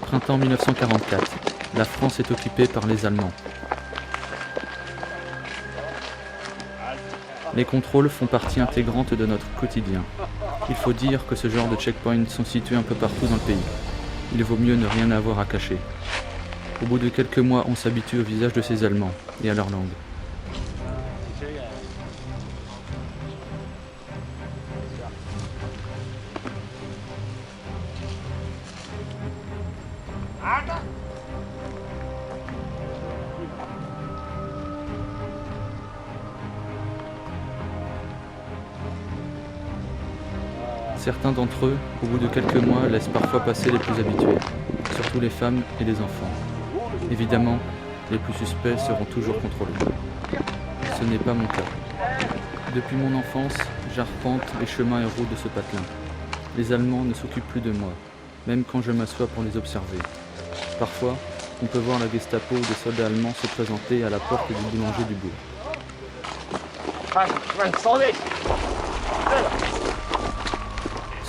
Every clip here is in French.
Printemps 1944. La France est occupée par les Allemands. Les contrôles font partie intégrante de notre quotidien. Il faut dire que ce genre de checkpoints sont situés un peu partout dans le pays. Il vaut mieux ne rien avoir à cacher. Au bout de quelques mois, on s'habitue au visage de ces Allemands et à leur langue. Certains d'entre eux, au bout de quelques mois, laissent parfois passer les plus habitués, surtout les femmes et les enfants. Évidemment, les plus suspects seront toujours contrôlés. Ce n'est pas mon cas. Depuis mon enfance, j'arpente les chemins et routes de ce patelin. Les Allemands ne s'occupent plus de moi, même quand je m'assois pour les observer. Parfois, on peut voir la Gestapo ou des soldats allemands se présenter à la porte du boulanger du bourg.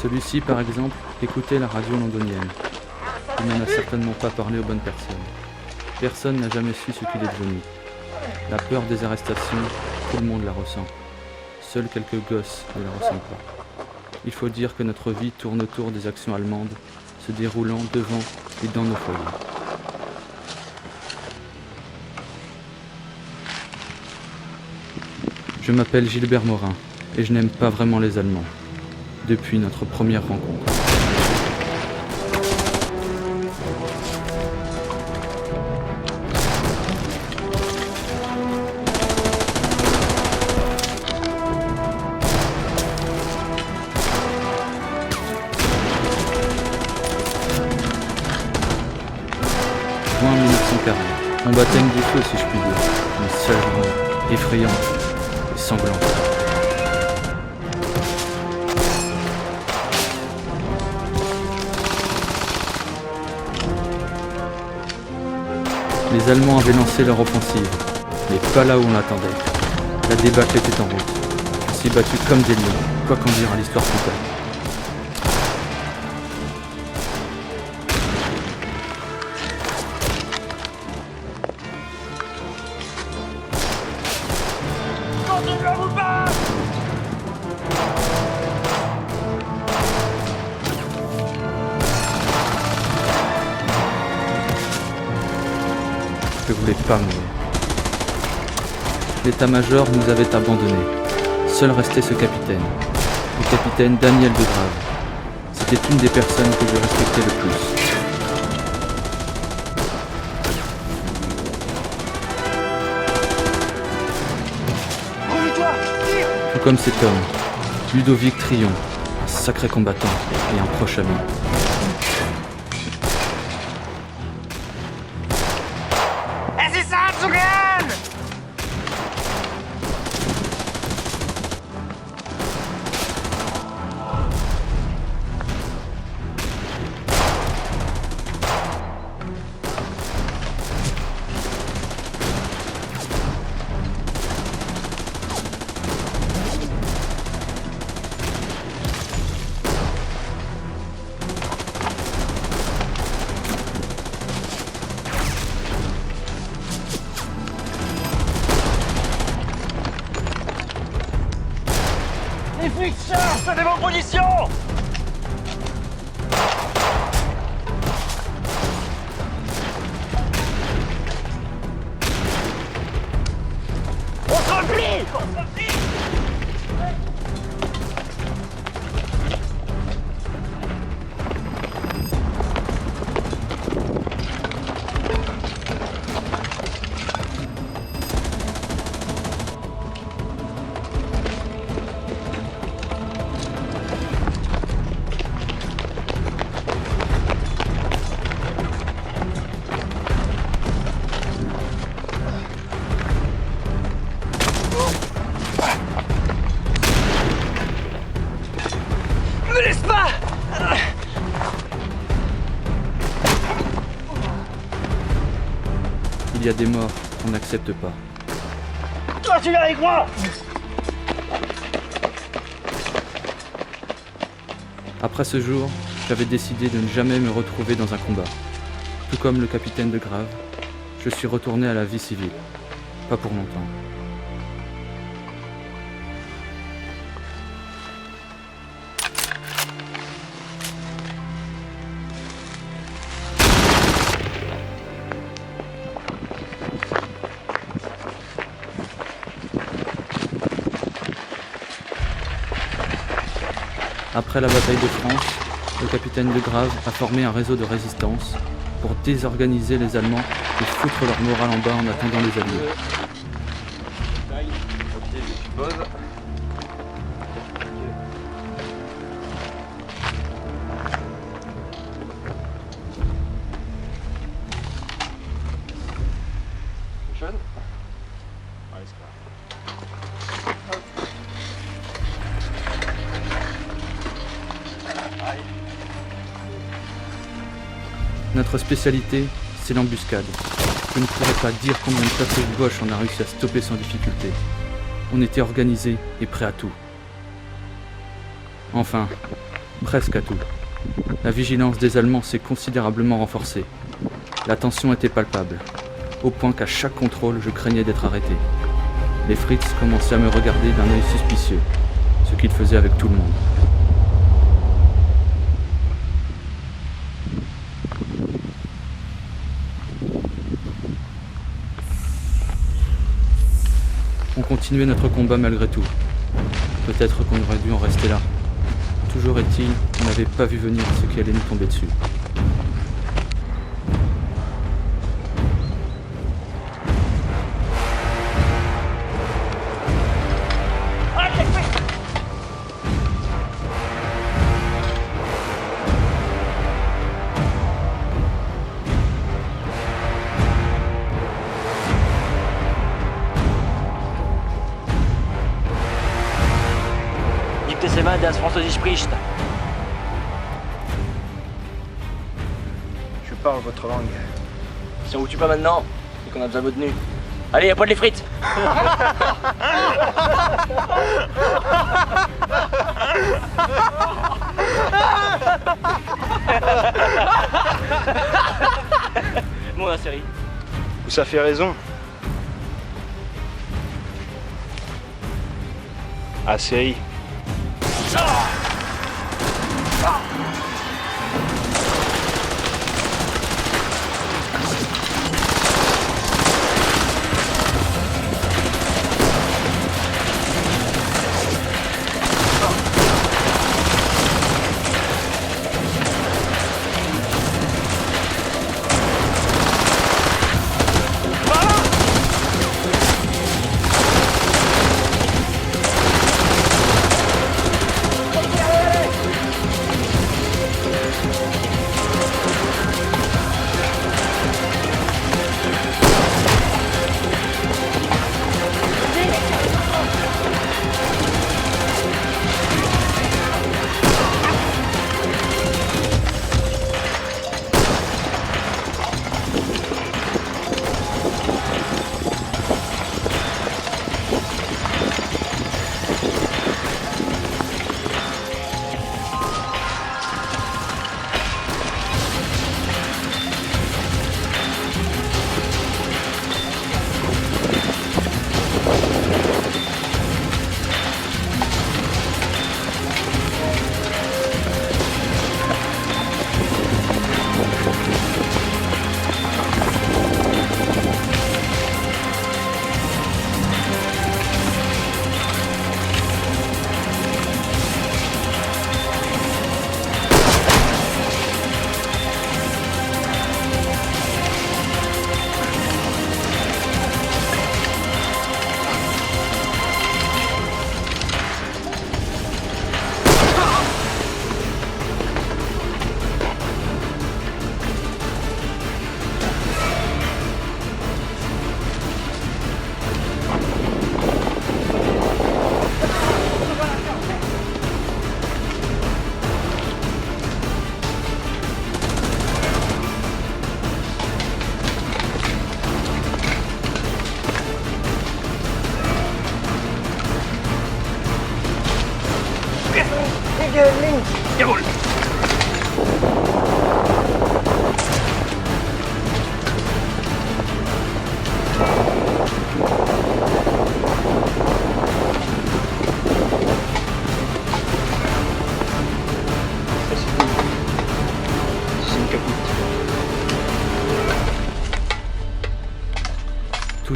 Celui-ci, par exemple, écoutait la radio londonienne. Il n'en a certainement pas parlé aux bonnes personnes. Personne n'a jamais su ce qu'il est devenu. La peur des arrestations, tout le monde la ressent. Seuls quelques gosses ne la ressentent pas. Il faut dire que notre vie tourne autour des actions allemandes, se déroulant devant et dans nos foyers. Je m'appelle Gilbert Morin et je n'aime pas vraiment les Allemands. Depuis notre première rencontre. Juin 1940. On baptême du feu si je puis dire. Une seule journée, effrayante et sanglante. Les Allemands avaient lancé leur offensive, mais pas là où on l'attendait. La débâcle était en route. On s'y battu comme des lions, quoi qu'en dire à l'histoire plus tard. Je voulais pas mourir. L'état-major nous avait abandonnés. Seul restait ce capitaine, le capitaine Daniel de Grave. C'était une des personnes que je respectais le plus. Tout comme cet homme, Ludovic Trion, un sacré combattant et un proche ami. Les flics chargent, tenez vos positions! On se replie! Me laisse pas! Il y a des morts qu'on n'accepte pas. Toi, tu viens avec moi! Après ce jour, j'avais décidé de ne jamais me retrouver dans un combat. Tout comme le capitaine de Grave, je suis retourné à la vie civile. Pas pour longtemps. Après la bataille de France, le capitaine de Grave a formé un réseau de résistance pour désorganiser les Allemands et foutre leur morale en bas en attendant les Alliés. Notre spécialité, c'est l'embuscade. Je ne pourrais pas dire combien de plateaux de gauche on a réussi à stopper sans difficulté. On était organisés et prêts à tout. Enfin, presque à tout. La vigilance des Allemands s'est considérablement renforcée. La tension était palpable, au point qu'à chaque contrôle, je craignais d'être arrêté. Les Fritz commençaient à me regarder d'un œil suspicieux, ce qu'ils faisaient avec tout le monde. On continuait notre combat malgré tout. Peut-être qu'on aurait dû en rester là. Toujours est-il qu'on n'avait pas vu venir ce qui allait nous tomber dessus. Das Französisch spricht. Je parle votre langue. Si on vous tue pas maintenant, c'est qu'on a déjà votre tenue. Allez, y'a pas de les frites. Bon, la série. Ça fait raison. Ah, série.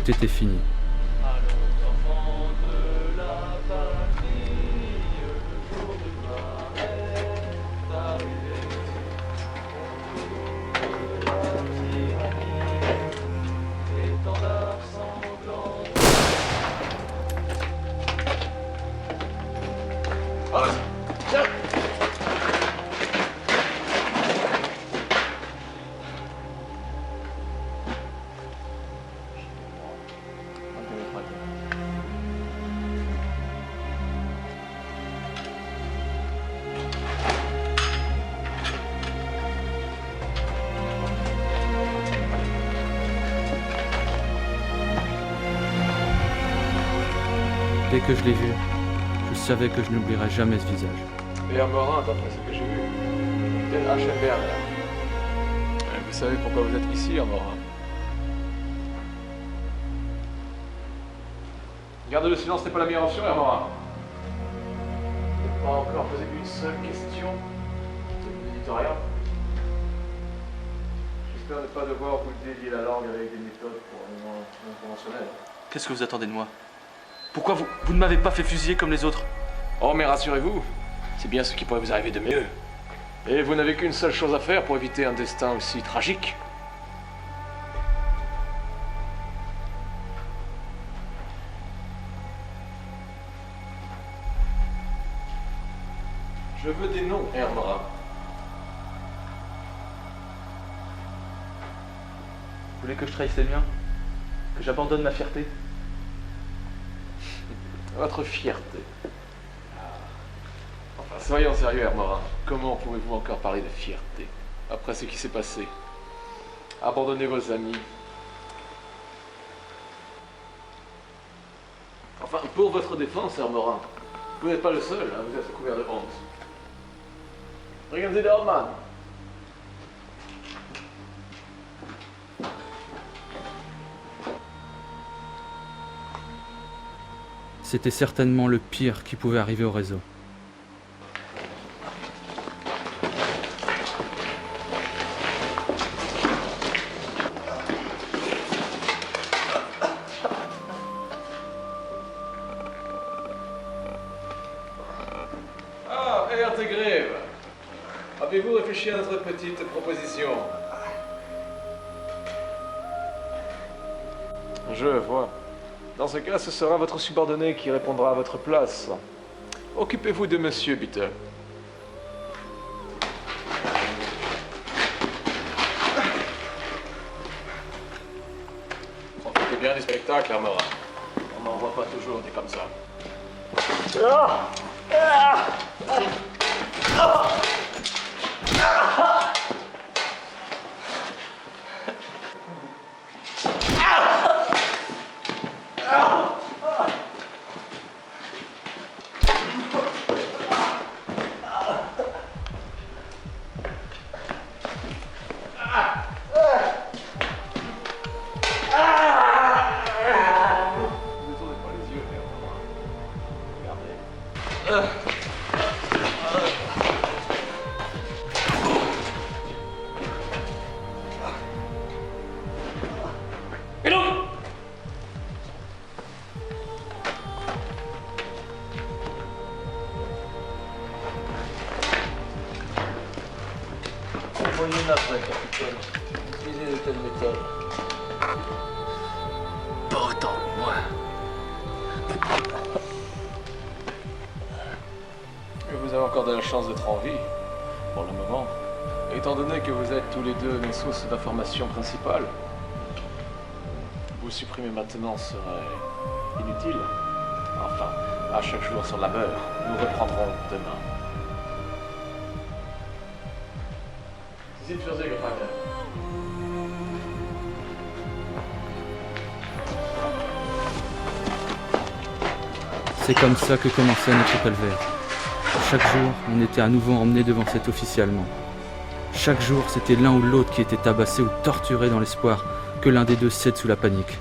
tout était fini. Dès que je l'ai vu, je savais que je n'oublierais jamais ce visage. Et un Morin, d'après ce que j'ai vu. Tel H.M. Vous savez pourquoi vous êtes ici, un Morin? Garde le silence n'est pas la meilleure option, Hermorin. Vous n'avez pas encore posé une seule question. Vous ne dites rien. J'espère ne pas devoir vous délier la langue avec des méthodes pour non conventionnelles. Qu'est-ce que vous attendez de moi? Pourquoi vous ne m'avez pas fait fusiller comme les autres? Oh, mais rassurez-vous, c'est bien ce qui pourrait vous arriver de mieux. Et vous n'avez qu'une seule chose à faire pour éviter un destin aussi tragique. Je veux des noms, Hermorin. Vous voulez que je trahisse les miens? Que j'abandonne ma fierté? Votre fierté. Enfin, soyons sérieux, Hermorin. Comment pouvez-vous encore parler de fierté après ce qui s'est passé? Abandonnez vos amis. Enfin, pour votre défense, Hermorin, vous n'êtes pas le seul, hein, vous êtes couvert de honte. Regardez Dorman. C'était certainement le pire qui pouvait arriver au réseau. Ah, Ertegrave. Avez-vous réfléchi à notre petite proposition? Je vois. Dans ce cas, ce sera votre subordonné qui répondra à votre place. Occupez-vous de Monsieur Bitter. Profitez bien du spectacle, Hermorin. On n'en voit pas toujours des comme ça. Ne tournez pas les yeux, Hermorin. Regardez. Envoyez une après, capitaine. Utilisez de telles méthodes. Pas autant que moi. Mais vous avez encore de la chance d'être en vie, pour le moment. Étant donné que vous êtes tous les deux mes sources d'information principales, vous supprimer maintenant serait inutile. Enfin, à chaque jour sur la meurt, nous reprendrons demain. Sie sind für Sie Gefangene. C'est comme ça que commençait notre calvaire. Chaque jour, on était à nouveau emmené devant cet officier allemand. Chaque jour, c'était l'un ou l'autre qui était tabassé ou torturé dans l'espoir que l'un des deux cède sous la panique.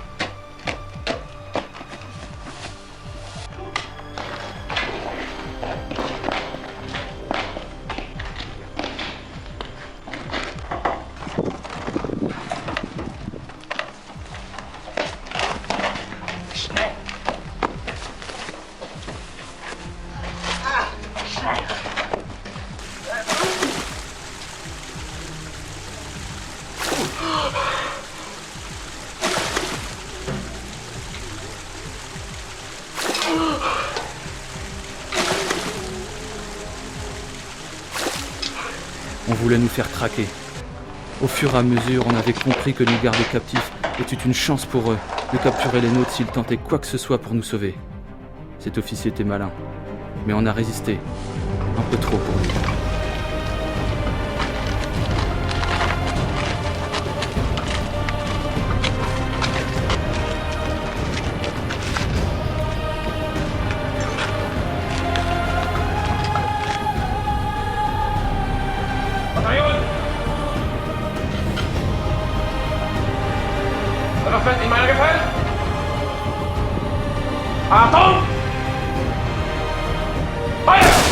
On voulait nous faire traquer. Au fur et à mesure, on avait compris que nous garder captifs était une chance pour eux de capturer les nôtres s'ils tentaient quoi que ce soit pour nous sauver. Cet officier était malin, mais on a résisté. Un peu trop pour lui. Überfällt in meiner Gefällt! Achtung! Feuer!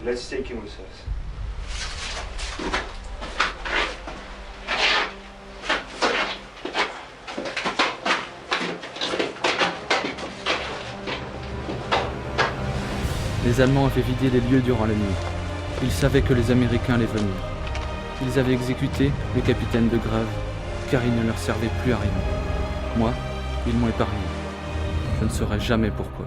Let's take him with us. Les Allemands avaient vidé les lieux durant la nuit. Ils savaient que les Américains allaient venir. Ils avaient exécuté le capitaine de Grave, car il ne leur servait plus à rien. Moi, ils m'ont épargné. Je ne saurais jamais pourquoi.